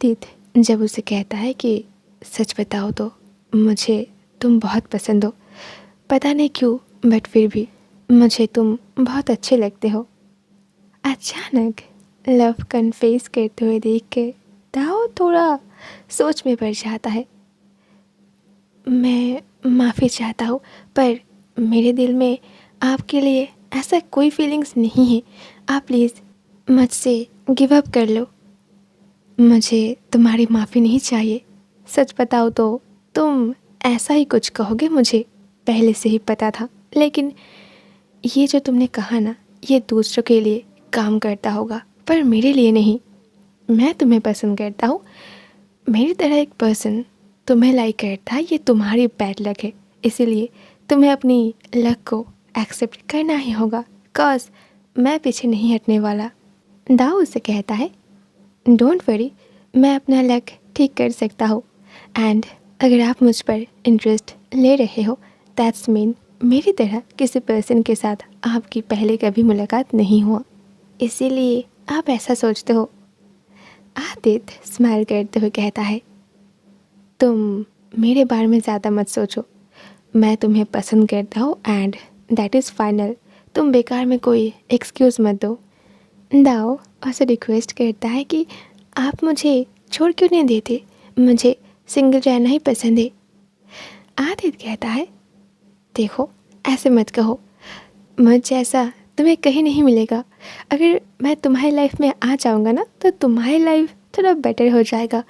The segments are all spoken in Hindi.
आदित्य जब उसे कहता है कि सच बताओ तो मुझे तुम बहुत पसंद हो, पता नहीं क्यों बट फिर भी मुझे तुम बहुत अच्छे लगते हो। अचानक लव कन्फेस करते हुए देख के दाओ थोड़ा सोच में पड़ जाता है। मैं माफ़ी चाहता हूँ पर मेरे दिल में आपके लिए ऐसा कोई फीलिंग्स नहीं है। आप प्लीज़ मुझसे गिव अप कर लो। मुझे तुम्हारी माफ़ी नहीं चाहिए। सच बताओ तो तुम ऐसा ही कुछ कहोगे, मुझे पहले से ही पता था। लेकिन ये जो तुमने कहा ना, ये दूसरों के लिए काम करता होगा पर मेरे लिए नहीं। मैं तुम्हें पसंद करता हूँ। मेरी तरह एक पर्सन तुम्हें लाइक करता है, ये तुम्हारी बैड लक है। इसीलिए तुम्हें अपनी लक को एक्सेप्ट करना ही होगा। कॉज मैं पीछे नहीं हटने वाला। दाऊ उसे कहता है डोंट वरी, मैं अपना लक ठीक कर सकता हूँ। एंड अगर आप मुझ पर इंटरेस्ट ले रहे हो दैट्स मीन मेरी तरह किसी पर्सन के साथ आपकी पहले कभी मुलाकात नहीं हुआ, इसीलिए आप ऐसा सोचते हो। आदित्य स्माइल करते हुए कहता है तुम मेरे बारे में ज़्यादा मत सोचो। मैं तुम्हें पसंद करता हूँ एंड दैट इज़ फाइनल। तुम बेकार में कोई एक्सक्यूज़ मत दो। दाओ उसे रिक्वेस्ट करता है कि आप मुझे छोड़ क्यों नहीं देते, मुझे सिंगल रहना ही पसंद है। आदित्य कहता है देखो ऐसे मत कहो, मुझ जैसा तुम्हें कहीं नहीं मिलेगा। अगर मैं तुम्हारी लाइफ में आ जाऊँगा ना तो तुम्हारी लाइफ थोड़ा बेटर हो जाएगा।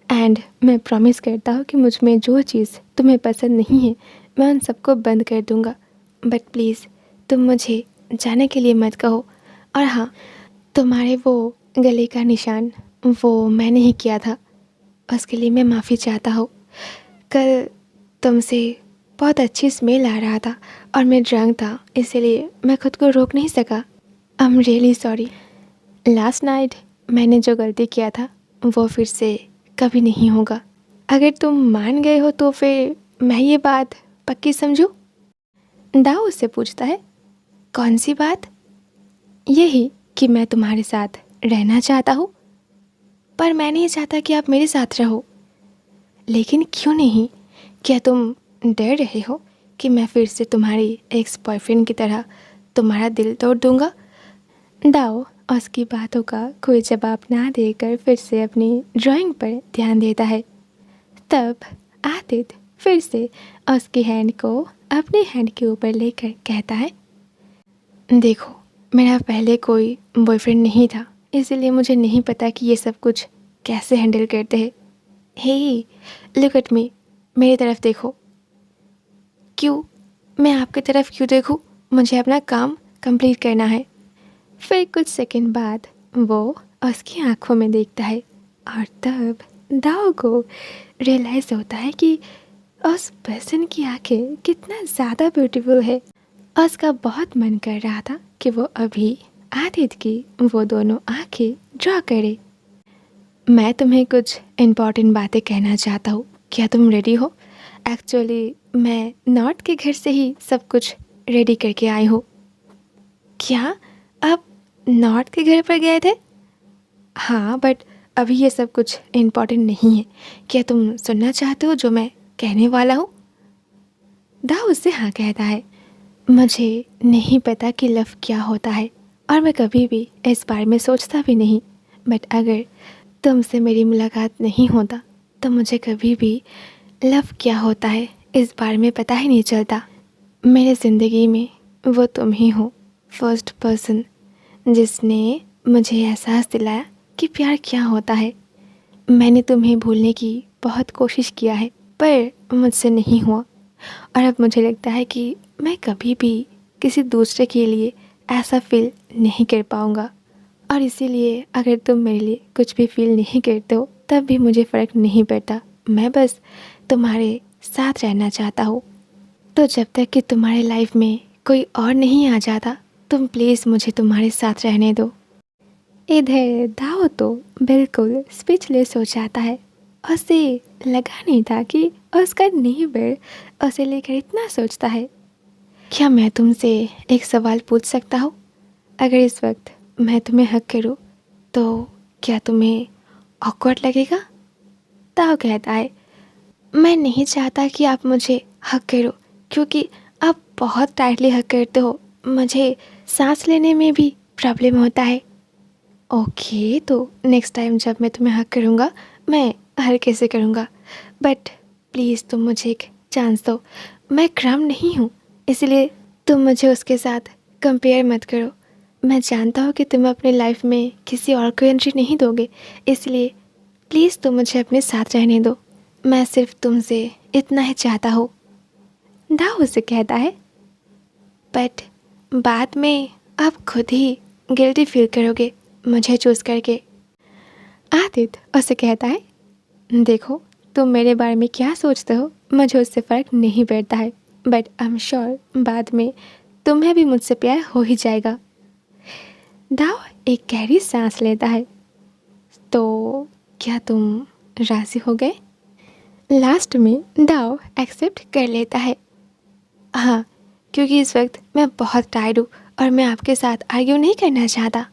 एंड मैं प्रॉमिस करता हूँ कि मुझ में जो चीज़ तुम्हें पसंद नहीं है मैं उन सबको बंद कर दूँगा। बट प्लीज़ तुम मुझे जाने के लिए मत कहो। और हाँ, तुम्हारे वो गले का निशान वो मैंने ही किया था, उसके लिए मैं माफ़ी चाहता हूँ। कल तुमसे बहुत अच्छी स्मेल आ रहा था और मैं ड्रंक था, इसीलिए मैं खुद को रोक नहीं सका। I am really sorry. Last night मैंने जो गलती किया था वो फिर से कभी नहीं होगा। अगर तुम मान गए हो तो फिर मैं ये बात पक्की समझूं? दाऊ उससे पूछता है कौन सी बात? यही कि मैं तुम्हारे साथ रहना चाहता हूँ, पर मैं नहीं चाहता कि आप मेरे साथ रहो। लेकिन क्यों नहीं? क्या तुम डर रहे हो कि मैं फिर से तुम्हारी एक्स बॉयफ्रेंड की तरह तुम्हारा दिल तोड़ दूँगा? दाऊ उसकी बातों का कोई जवाब ना देकर फिर से अपनी ड्राइंग पर ध्यान देता है। तब आदित्य फिर से उसकी हैंड को अपनी हैंड के ऊपर लेकर कहता है देखो मेरा पहले कोई बॉयफ्रेंड नहीं था, इसीलिए मुझे नहीं पता कि ये सब कुछ कैसे हैंडल करते हैं। हे लुक एट मी, मेरी तरफ देखो। क्यों? मैं आपकी तरफ क्यों देखूं? मुझे अपना काम कंप्लीट करना है। फिर कुछ सेकंड बाद वो उसकी आंखों में देखता है और तब दाऊ को रियलाइज़ होता है कि उस पर्सन की आंखें कितना ज़्यादा ब्यूटीफुल है। उसका बहुत मन कर रहा था कि वो अभी आदित्य की वो दोनों आंखें ड्रॉ करे। मैं तुम्हें कुछ इम्पॉर्टेंट बातें कहना चाहता हूँ, क्या तुम रेडी हो? एक्चुअली मैं नॉर्थ के घर से ही सब कुछ रेडी करके आई हूँ। क्या आप नॉर्थ के घर पर गए थे? हाँ बट अभी ये सब कुछ इम्पॉर्टेंट नहीं है। क्या तुम सुनना चाहते हो जो मैं कहने वाला हूँ? दाऊ उससे हाँ कहता है मुझे नहीं पता कि लव क्या होता है और मैं कभी भी इस बारे में सोचता भी नहीं। बट अगर तुमसे मेरी मुलाकात नहीं होता तो मुझे कभी भी लव क्या होता है इस बारे में पता ही नहीं चलता। मेरे ज़िंदगी में वो तुम ही हो, फर्स्ट पर्सन जिसने मुझे एहसास दिलाया कि प्यार क्या होता है। मैंने तुम्हें भूलने की बहुत कोशिश किया है पर मुझसे नहीं हुआ और अब मुझे लगता है कि मैं कभी भी किसी दूसरे के लिए ऐसा फील नहीं कर पाऊँगा। और इसीलिए अगर तुम मेरे लिए कुछ भी फील नहीं करते हो तब भी मुझे फ़र्क नहीं पड़ता। मैं बस तुम्हारे साथ रहना चाहता हूँ। तो जब तक कि तुम्हारे लाइफ में कोई और नहीं आ जाता तुम प्लीज़ मुझे तुम्हारे साथ रहने दो। इधर दाऊ तो बिल्कुल स्पीचलेस हो जाता है। उसे लगा नहीं था कि उसका नेबर उसे लेकर इतना सोचता है। क्या मैं तुमसे एक सवाल पूछ सकता हूँ? अगर इस वक्त मैं तुम्हें हक करूँ तो क्या तुम्हें ऑकवर्ड लगेगा? ताओ कहता है, मैं नहीं चाहता कि आप मुझे हक करो, क्योंकि आप बहुत टाइटली हक करते हो, मुझे सांस लेने में भी प्रॉब्लम होता है। ओके, तो नेक्स्ट टाइम जब मैं तुम्हें हक करूँगा मैं हल्के से करूँगा, बट प्लीज़ तुम मुझे एक चांस दो। मैं क्रम नहीं हूँ, इसलिए तुम मुझे उसके साथ कंपेयर मत करो। मैं जानता हूँ कि तुम अपनी लाइफ में किसी और को एंट्री नहीं दोगे, इसलिए प्लीज़ तुम मुझे अपने साथ रहने दो। मैं सिर्फ तुमसे इतना ही चाहता हूँ। दाऊ उसे कहता है, बट बाद में आप खुद ही गिल्टी फील करोगे मुझे चूज़ करके। आदित्य उसे कहता है, देखो तुम मेरे बारे में क्या सोचते हो मुझे उससे फ़र्क नहीं पड़ता है, बट आई एम श्योर बाद में तुम्हें भी मुझसे प्यार हो ही जाएगा। दाव एक गहरी सांस लेता है, तो क्या तुम राज़ी हो गए? लास्ट में दाव एक्सेप्ट कर लेता है, हाँ, क्योंकि इस वक्त मैं बहुत टायर्ड हूँ और मैं आपके साथ आर्ग्यू नहीं करना चाहता।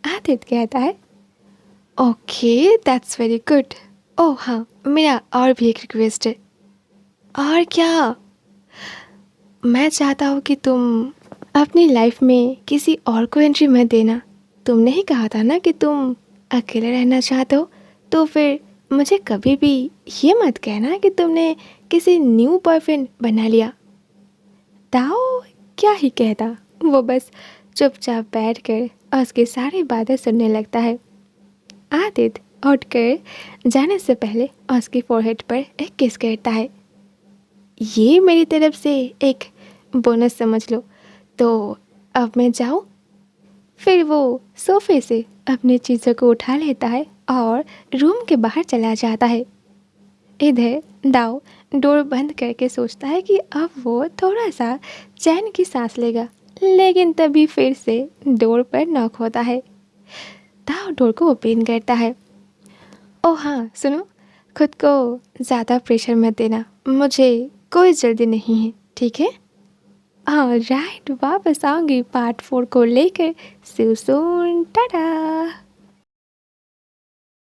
आदित्य कहता है, ओके दैट्स वेरी गुड। ओह हाँ, मेरा और भी एक रिक्वेस्ट है। और क्या? मैं चाहता हूँ कि तुम अपनी लाइफ में किसी और को एंट्री मत देना। तुमने ही कहा था ना कि तुम अकेले रहना चाहते हो, तो फिर मुझे कभी भी ये मत कहना कि तुमने किसी न्यू बॉयफ्रेंड बना लिया। ताओ क्या ही कहता, वो बस चुपचाप बैठ कर उसकी सारी बातें सुनने लगता है। आदित्य उठकर जाने से पहले उसकी फोरहेड पर एक किस करता है। ये मेरी तरफ से एक बोनस समझ लो। तो अब मैं जाऊँ? फिर वो सोफे से अपनी चीज़ों को उठा लेता है और रूम के बाहर चला जाता है। इधर दाव डोर बंद करके सोचता है कि अब वो थोड़ा सा चैन की सांस लेगा, लेकिन तभी फिर से डोर पर नॉक होता है। दाव डोर को ओपन करता है। ओह हाँ सुनो, खुद को ज़्यादा प्रेशर मत देना, मुझे कोई जल्दी नहीं है, ठीक है? हाँ राइट, वापस आऊँगी पार्ट 4 को लेकर। सी यू सून, टाटा।